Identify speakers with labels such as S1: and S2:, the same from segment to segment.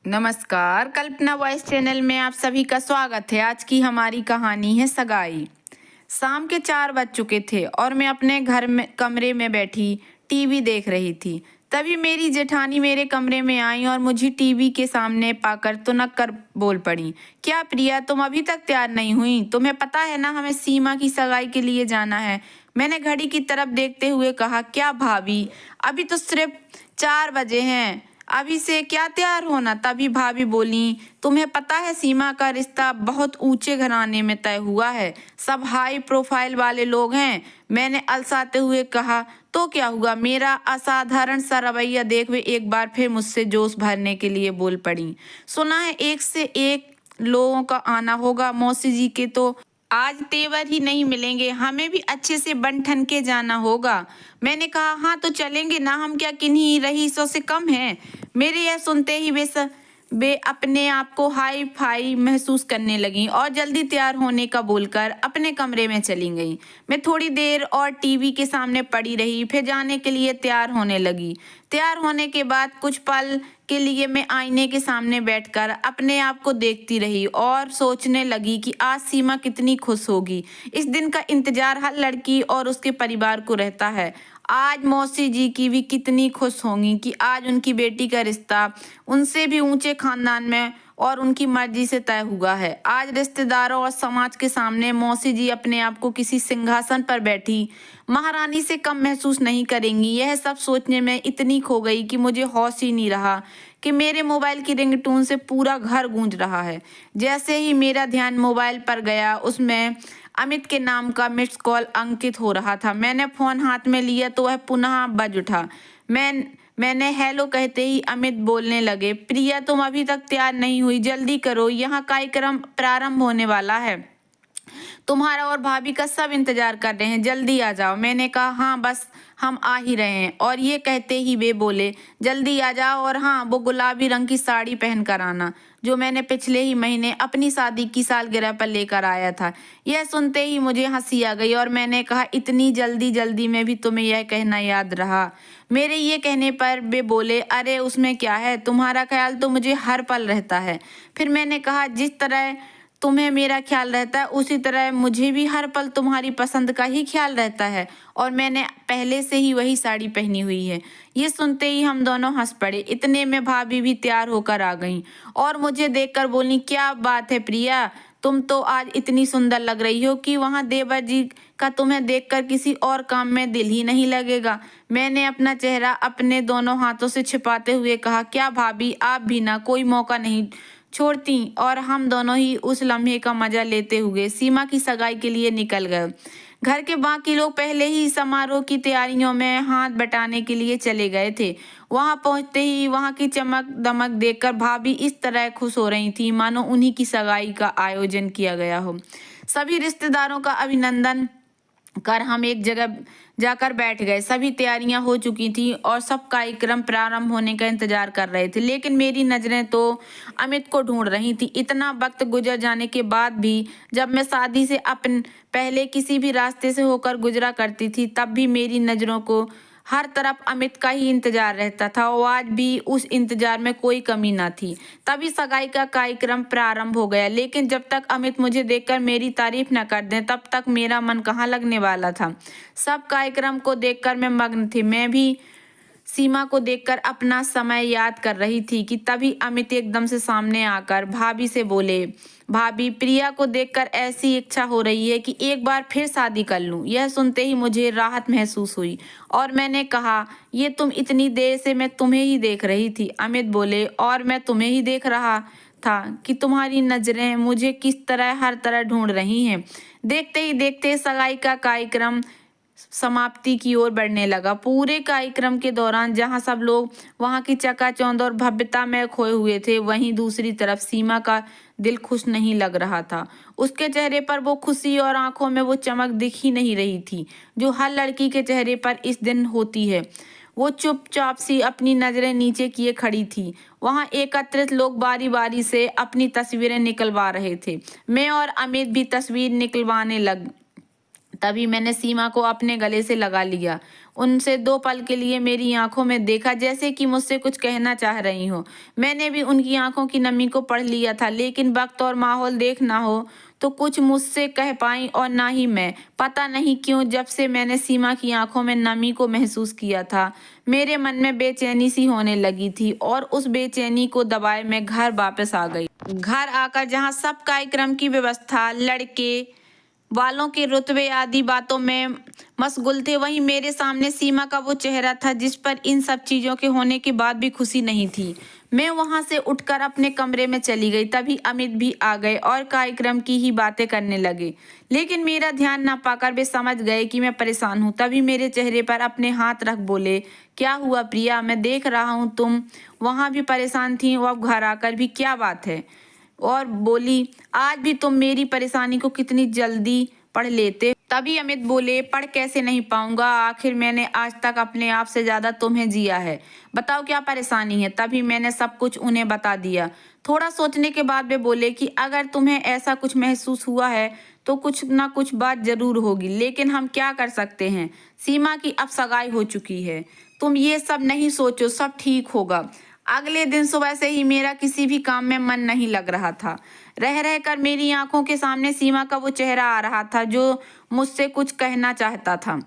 S1: नमस्कार, कल्पना voice channel में आप सभी का स्वागत है। आज की हमारी कहानी है सगाई। शाम के 4 बज चुके थे और मैं अपने घर में कमरे में बैठी टीवी देख रही थी। तभी मेरी जेठानी मेरे कमरे में आई और मुझे टीवी के सामने पाकर तुनक कर बोल पड़ी, क्या प्रिया, तुम अभी तक तैयार नहीं हुई? तुम्हें पता है ना, हमें सीमा की सगाई के लिए जाना है। मैंने घड़ी की तरफ देखते हुए कहा, क्या भाभी, अभी तो सिर्फ 4 बजे हैं, अभी से क्या तैयार होना? तभी भाभी बोली, तुम्हें पता है सीमा का रिश्ता बहुत ऊंचे घराने में तय हुआ है, सब हाई प्रोफाइल वाले लोग हैं। मैंने अलसाते हुए कहा, तो क्या हुआ? मेरा असाधारण सा रवैया देख वे एक बार फिर मुझसे जोश भरने के लिए बोल पड़ी, सुना है एक से एक लोगों का आना होगा, मौसी जी के तो आज तेवर ही नहीं मिलेंगे, हमें भी अच्छे से बन ठन के जाना होगा। मैंने कहा, हाँ तो चलेंगे ना, हम क्या किन्हीं रईसों से कम हैं? मेरे यह सुनते ही वे अपने आप को हाई फाई महसूस करने लगीं और जल्दी तैयार होने का बोलकर अपने कमरे में चली गईं। मैं थोड़ी देर और टीवी के सामने पड़ी रही, फिर जाने के लिए तैयार होने लगी। तैयार होने के बाद कुछ पल के लिए मैं आईने के सामने बैठकर अपने आप को देखती रही और सोचने लगी कि आज सीमा कितनी खुश होगी। इस दिन का इंतजार हर लड़की और उसके परिवार को रहता है। आज मौसी जी की भी कितनी खुश होंगी कि आज उनकी बेटी का रिश्ता उनसे भी ऊंचे खानदान में और उनकी मर्जी से तय हुआ है। आज रिश्तेदारों और समाज के सामने मौसी जी अपने आप को किसी सिंहासन पर बैठी महारानी से कम महसूस नहीं करेंगी। यह सब सोचने में इतनी खो गई कि मुझे होश ही नहीं रहा कि मेरे मोबाइल की रिंगटोन से पूरा घर गूंज रहा है। जैसे ही मेरा ध्यान मोबाइल पर गया, उसमें अमित के नाम का मिस्ड कॉल अंकित हो रहा था। मैंने फोन हाथ में लिया तो वह पुनः बज उठा। मैंने हेलो कहते ही अमित बोलने लगे, प्रिया, तुम अभी तक तैयार नहीं हुई, जल्दी करो, यहाँ कार्यक्रम प्रारंभ होने वाला है, तुम्हारा और भाभी का सब इंतजार कर रहे हैं, जल्दी आ जाओ। मैंने कहा, हाँ बस हम आ ही रहे हैं। और ये कहते ही वे बोले, जल्दी आ जाओ, और हाँ, वो गुलाबी रंग की साड़ी पहन कर आना जो मैंने पिछले ही महीने अपनी शादी की सालगिरह पर लेकर आया था। यह सुनते ही मुझे हंसी आ गई और मैंने कहा, इतनी जल्दी जल्दी में भी तुम्हें यह कहना याद रहा? मेरे ये कहने पर वे बोले, अरे उसमें क्या है, तुम्हारा ख्याल तो मुझे हर पल रहता है। फिर मैंने कहा, जिस तरह तुम्हें मेरा ख्याल रहता है उसी तरह मुझे भी हर पल तुम्हारी पसंद का ही ख्याल रहता है, और मैंने पहले से ही वही साड़ी पहनी हुई है। ये सुनते ही हम दोनों हंस पड़े। इतने में भाभी भी तैयार होकर आ गईं और मुझे देखकर बोली, क्या बात है प्रिया, तुम तो आज इतनी सुंदर लग रही हो कि वहां देवर जी का तुम्हें देखकर किसी और काम में दिल ही नहीं लगेगा। मैंने अपना चेहरा अपने दोनों हाथों से छिपाते हुए कहा, क्या भाभी, आप भी ना कोई मौका नहीं छोड़ती? और हम दोनों ही उस लम्हे का मजा लेते हुए सीमा की सगाई के लिए निकल गए। घर के बाकी लोग पहले ही समारोह की तैयारियों में हाथ बटाने के लिए चले गए थे। वहां पहुंचते ही वहां की चमक दमक देखकर भाभी इस तरह खुश हो रही थी मानो उन्हीं की सगाई का आयोजन किया गया हो। सभी रिश्तेदारों का अभिनंदन कर हम एक जगह जाकर बैठ गए। सभी तैयारियां हो चुकी थी और सब कार्यक्रम प्रारंभ होने का इंतजार कर रहे थे, लेकिन मेरी नजरें तो अमित को ढूंढ रही थी। इतना वक्त गुजर जाने के बाद भी जब मैं शादी से अपन पहले किसी भी रास्ते से होकर गुजरा करती थी, तब भी मेरी नजरों को हर तरफ अमित का ही इंतजार रहता था और आज भी उस इंतजार में कोई कमी ना थी। तभी सगाई का कार्यक्रम प्रारंभ हो गया, लेकिन जब तक अमित मुझे देखकर मेरी तारीफ न कर दें तब तक मेरा मन कहाँ लगने वाला था। सब कार्यक्रम को देखकर मैं मग्न थी। मैं भी सीमा को देखकर अपना समय याद कर रही थी कि तभी अमित एकदम से सामने आकर भाभी से बोले, भाभी, प्रिया को देखकर ऐसी इच्छा हो रही है कि एक बार फिर शादी कर लूं। यह सुनते ही मुझे राहत महसूस हुई और मैंने कहा, ये तुम इतनी देर से मैं तुम्हें ही देख रही थी। अमित बोले, और मैं तुम्हें ही देख रहा था कि तुम्हारी नजरें मुझे किस तरह हर तरह ढूंढ रही हैं। देखते ही देखते सगाई का कार्यक्रम समाप्ति की ओर बढ़ने लगा। पूरे कार्यक्रम के दौरान जहां सब लोग वहां की चकाचौंध और भव्यता में खोए हुए थे, वहीं दूसरी तरफ सीमा का दिल खुश नहीं लग रहा था। उसके चेहरे पर वो खुशी और आंखों में वो चमक दिख ही नहीं रही थी जो हर लड़की के चेहरे पर इस दिन होती है। वो चुपचाप सी अपनी नजरें नीचे किए खड़ी थी। वहां एकत्रित लोग बारी बारी से अपनी तस्वीरें निकलवा रहे थे। मैं और अमित भी तस्वीर निकलवाने लग तभी मैंने सीमा को अपने गले से लगा लिया। उनसे 2 पल के लिए मेरी आंखों में देखा, जैसे कि मुझसे कुछ कहना चाह रही हो। मैंने भी उनकी आंखों की नमी को पढ़ लिया था, लेकिन वक्त और माहौल देखना हो तो कुछ मुझसे कह पाई और ना ही मैं। पता नहीं क्यों, जब से मैंने सीमा की आंखों में नमी को महसूस किया था, मेरे मन में बेचैनी सी होने लगी थी और उस बेचैनी को दबाए मैं घर वापस आ गई। घर आकर जहाँ सब कार्यक्रम की व्यवस्था, लड़के वालों के रुतबे आदि बातों में मशगूल थे, वहीं मेरे सामने सीमा का वो चेहरा था जिस पर इन सब चीज़ों के होने के बाद भी खुशी नहीं थी। मैं वहां से उठकर अपने कमरे में चली गई। तभी अमित भी आ गए और कार्यक्रम की ही बातें करने लगे, लेकिन मेरा ध्यान न पाकर वे समझ गए कि मैं परेशान हूँ। तभी मेरे चेहरे पर अपने हाथ रख बोले, क्या हुआ प्रिया, मैं देख रहा हूँ तुम वहां भी परेशान थी, और अब घर आकर भी, क्या बात है? और बोली, आज भी तुम मेरी परेशानी को कितनी जल्दी पढ़ लेते। तभी अमित बोले, पढ़ कैसे नहीं पाऊंगा, आखिर मैंने आज तक अपने आप से ज्यादा तुम्हें जिया है। बताओ क्या परेशानी है। तभी मैंने सब कुछ उन्हें बता दिया। थोड़ा सोचने के बाद वे बोले कि अगर तुम्हें ऐसा कुछ महसूस हुआ है तो कुछ ना कुछ बात जरूर होगी, लेकिन हम क्या कर सकते हैं। सीमा की अब सगाई हो चुकी है, तुम ये सब नहीं सोचो, सब ठीक होगा। अगले दिन सुबह से ही मेरा किसी भी काम में मन नहीं लग रहा था। रह रह कर मेरी आंखों के सामने सीमा का वो चेहरा आ रहा था जो मुझसे कुछ कहना चाहता था।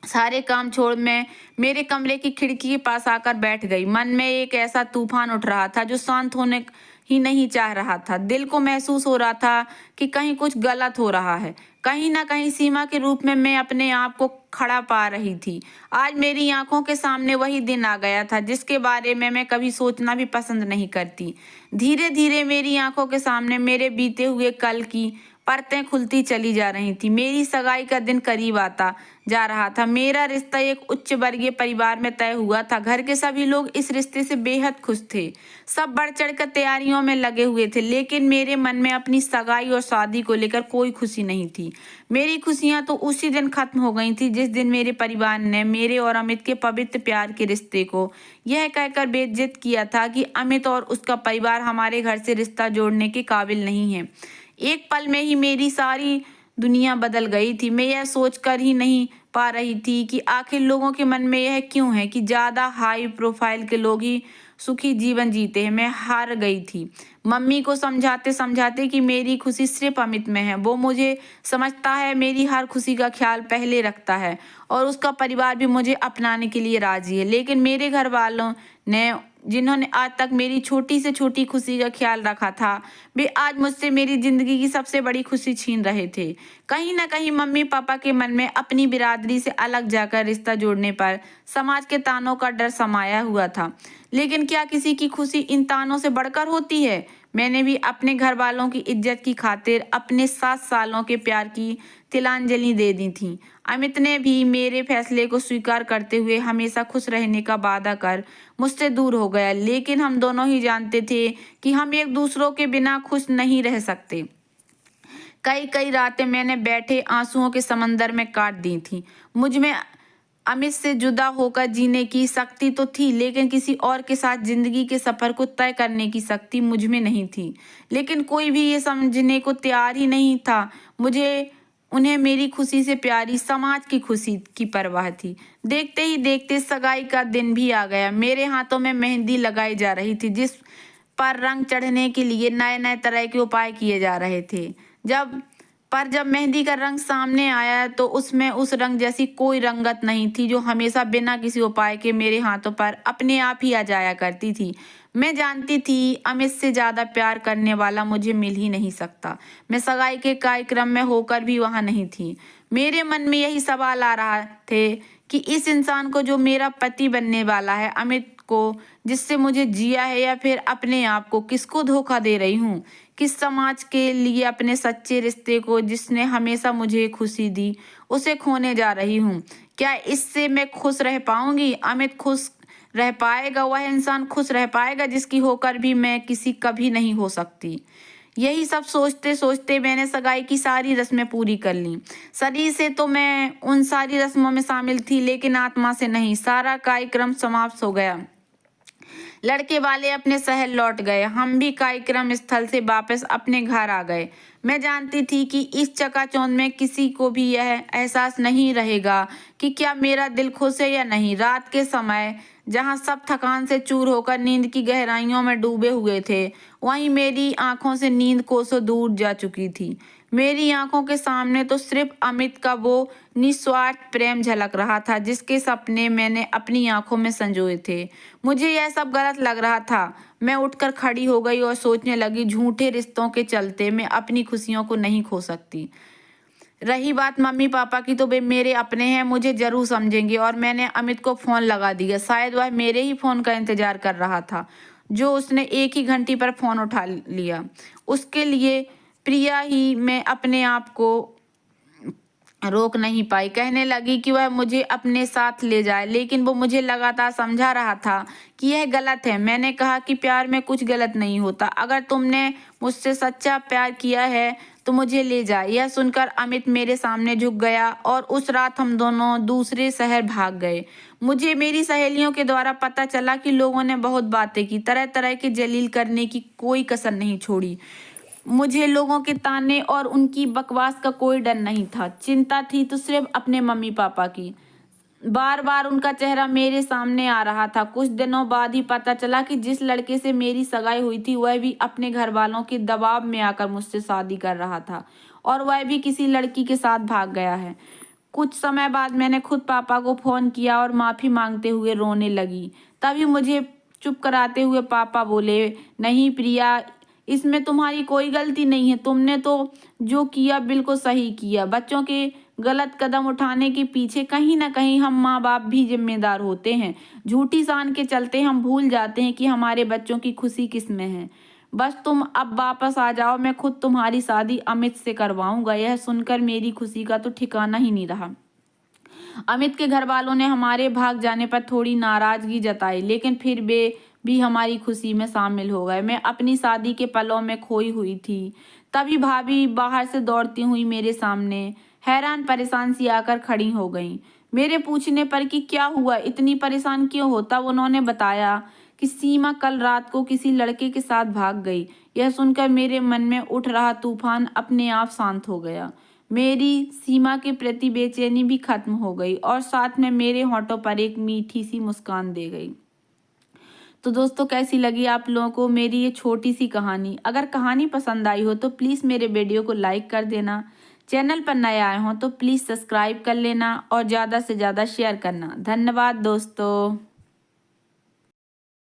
S1: सारे काम छोड़ मैं मेरे कमरे की खिड़की के पास आकर बैठ गई। मन में एक ऐसा तूफान उठ रहा था जो शांत होने ही नहीं चाह रहा था। दिल को महसूस हो रहा था कि कहीं कुछ गलत हो रहा है। कहीं ना कहीं सीमा के रूप में मैं अपने आप को खड़ा पा रही थी। आज मेरी आंखों के सामने वही दिन आ गया था जिसके बारे में मैं कभी सोचना भी पसंद नहीं करती। धीरे धीरे मेरी आंखों के सामने मेरे बीते हुए कल की परतें खुलती चली जा रही थी। मेरी सगाई का दिन करीब आता जा रहा था। मेरा रिश्ता एक उच्च वर्गीय परिवार में तय हुआ था। घर के सभी लोग इस रिश्ते से बेहद खुश थे। सब बढ़ चढ़कर तैयारियों में लगे हुए थे, लेकिन मेरे मन में अपनी सगाई और शादी को लेकर कोई खुशी नहीं थी। मेरी खुशियां तो उसी दिन खत्म हो गई थी जिस दिन मेरे परिवार ने मेरे और अमित के पवित्र प्यार के रिश्ते को यह कहकर बेइज्जत किया था कि अमित और उसका परिवार हमारे घर से रिश्ता जोड़ने के काबिल नहीं है। एक पल में ही मेरी सारी दुनिया बदल गई थी। मैं यह सोचकर ही नहीं पा रही थी कि आखिर लोगों के मन में यह क्यों है कि ज्यादा हाई प्रोफाइल के लोग ही सुखी जीवन जीते हैं। मैं हार गई थी मम्मी को समझाते समझाते कि मेरी खुशी सिर्फ अमित में है। वो मुझे समझता है, मेरी हर खुशी का ख्याल पहले रखता है और उसका परिवार भी मुझे अपनाने के लिए राजी है। लेकिन मेरे घर वालों ने, जिन्होंने आज तक मेरी छोटी से छोटी खुशी का ख्याल रखा था, वे आज मुझसे मेरी जिंदगी की सबसे बड़ी खुशी छीन रहे थे। कहीं ना कहीं मम्मी पापा के मन में अपनी बिरादरी से अलग जाकर रिश्ता जोड़ने पर समाज के तानों का डर समाया हुआ था। लेकिन क्या किसी की खुशी इन तानों से बढ़कर होती है? मैंने भी अपने घर वालों की इज्जत की खातिर अपने 7 सालों के प्यार की तिलांजलि दे दी थी। अमित ने भी मेरे फैसले को स्वीकार करते हुए हमेशा खुश रहने का वादा कर मुझसे दूर हो गया। लेकिन हम दोनों ही जानते थे कि हम एक दूसरों के बिना खुश नहीं रह सकते। कई कई रातें मैंने बैठे आंसुओं के समंदर में काट दी थी। मुझ में अमित से जुदा होकर जीने की शक्ति तो थी, लेकिन किसी और के साथ जिंदगी के सफर को तय करने की शक्ति मुझ में नहीं थी। लेकिन कोई भी ये समझने को तैयार ही नहीं था। मुझे उन्हें मेरी खुशी से प्यारी समाज की खुशी की परवाह थी। देखते ही देखते सगाई का दिन भी आ गया। मेरे हाथों में मेहंदी लगाई जा रही थी, जिस पर रंग चढ़ने के लिए नए नए तरह के उपाय किए जा रहे थे। जब मेहंदी का रंग सामने आया तो उसमें उस रंग जैसी कोई रंगत नहीं थी जो हमेशा बिना किसी उपाय के मेरे हाथों पर अपने आप ही आ जाया करती थी। मैं जानती थी अमित से ज्यादा प्यार करने वाला मुझे मिल ही नहीं सकता। मैं सगाई के कार्यक्रम में होकर भी वहां नहीं थी। मेरे मन में यही सवाल आ रहा थे कि इस इंसान को जो मेरा पति बनने वाला है, अमित को जिससे मुझे जिया है, या फिर अपने आप को, किसको धोखा दे रही हूँ? किस समाज के लिए अपने सच्चे रिश्ते को, जिसने हमेशा मुझे खुशी दी, उसे खोने जा रही हूँ? क्या इससे मैं खुश रह पाऊंगी? अमित खुश रह पाएगा? वह इंसान खुश रह पाएगा जिसकी होकर भी मैं किसी कभी नहीं हो सकती? यही सब सोचते सोचते मैंने सगाई की सारी रस्में पूरी कर ली। शरीर से तो मैं उन सारी रस्मों में शामिल थी, लेकिन आत्मा से नहीं। सारा कार्यक्रम समाप्त हो गया। लड़के वाले अपने शहर लौट गए। हम भी कार्यक्रम स्थल से वापस अपने घर आ गए। मैं जानती थी कि इस चकाचौंध में किसी को भी यह एहसास नहीं रहेगा कि क्या मेरा दिल खुश है या नहीं। रात के समय जहाँ सब थकान से चूर होकर नींद की गहराइयों में डूबे हुए थे, वहीं मेरी आंखों से नींद कोसों दूर जा चुकी थी। मेरी आंखों के सामने तो सिर्फ अमित का वो निस्वार्थ प्रेम झलक रहा था जिसके सपने मैंने अपनी आंखों में संजोए थे। मुझे यह सब गलत लग रहा था। मैं उठकर खड़ी हो गई और सोचने लगी, झूठे रिश्तों के चलते मैं अपनी खुशियों को नहीं खो सकती। रही बात मम्मी पापा की, तो वे मेरे अपने हैं, मुझे जरूर समझेंगे। और मैंने अमित को फोन लगा दिया। शायद वह मेरे ही फोन का इंतजार कर रहा था, जो उसने एक ही घंटी पर फोन उठा लिया। उसके लिए प्रिया ही मैं अपने आप को रोक नहीं पाई। कहने लगी कि वह मुझे अपने साथ ले जाए, लेकिन वो मुझे लगातार समझा रहा था कि यह गलत है। मैंने कहा कि प्यार में कुछ गलत नहीं होता। अगर तुमने मुझसे सच्चा प्यार किया है तो मुझे ले जाए। यह सुनकर अमित मेरे सामने झुक गया और उस रात हम दोनों दूसरे शहर भाग गए। मुझे मेरी सहेलियों के द्वारा पता चला कि लोगों ने बहुत बातें की, तरह तरह के जलील करने की कोई कसर नहीं छोड़ी। मुझे लोगों के ताने और उनकी बकवास का कोई डर नहीं था। चिंता थी तो सिर्फ अपने मम्मी पापा की। बार बार उनका चेहरा मेरे सामने आ रहा था। कुछ दिनों बाद ही पता चला कि जिस लड़के से मेरी सगाई हुई थी वह भी अपने घर वालों के दबाव में आकर मुझसे शादी कर रहा था, और वह भी किसी लड़की के साथ भाग गया है। कुछ समय बाद मैंने खुद पापा को फोन किया और माफी मांगते हुए रोने लगी। तभी मुझे चुप कराते हुए पापा बोले, नहीं प्रिया, इसमें तुम्हारी कोई गलती नहीं है। तुमने तो जो किया बिल्कुल सही किया। बच्चों के गलत कदम उठाने के पीछे कहीं ना कहीं हम माँ बाप भी जिम्मेदार होते हैं। झूठी शान के चलते हम भूल जाते हैं कि हमारे बच्चों की खुशी किस में है। बस तुम अब वापस आ जाओ, मैं खुद तुम्हारी शादी अमित से करवाऊंगा। यह सुनकर मेरी खुशी का तो ठिकाना ही नहीं रहा। अमित के घर वालों ने हमारे भाग जाने पर थोड़ी नाराजगी जताई, लेकिन फिर वे भी हमारी खुशी में शामिल हो गए। मैं अपनी शादी के पलों में खोई हुई थी। तभी भाभी बाहर से दौड़ती हुई मेरे सामने हैरान परेशान सी आकर खड़ी हो गई। मेरे पूछने पर कि क्या हुआ, इतनी परेशान क्यों हो, तब उन्होंने बताया कि सीमा कल रात को किसी लड़के के साथ भाग गई। यह सुनकर मेरे मन में उठ रहा तूफान अपने आप शांत हो गया। मेरी सीमा के प्रति बेचैनी भी खत्म हो गई और साथ में मेरे होठों पर एक मीठी सी मुस्कान दे गई। तो दोस्तों, कैसी लगी आप लोगों को मेरी ये छोटी सी कहानी? अगर कहानी पसंद आई हो तो प्लीज़ मेरे वीडियो को लाइक कर देना। चैनल पर नए आए हो तो प्लीज़ सब्सक्राइब कर लेना और ज़्यादा से ज़्यादा शेयर करना। धन्यवाद दोस्तों।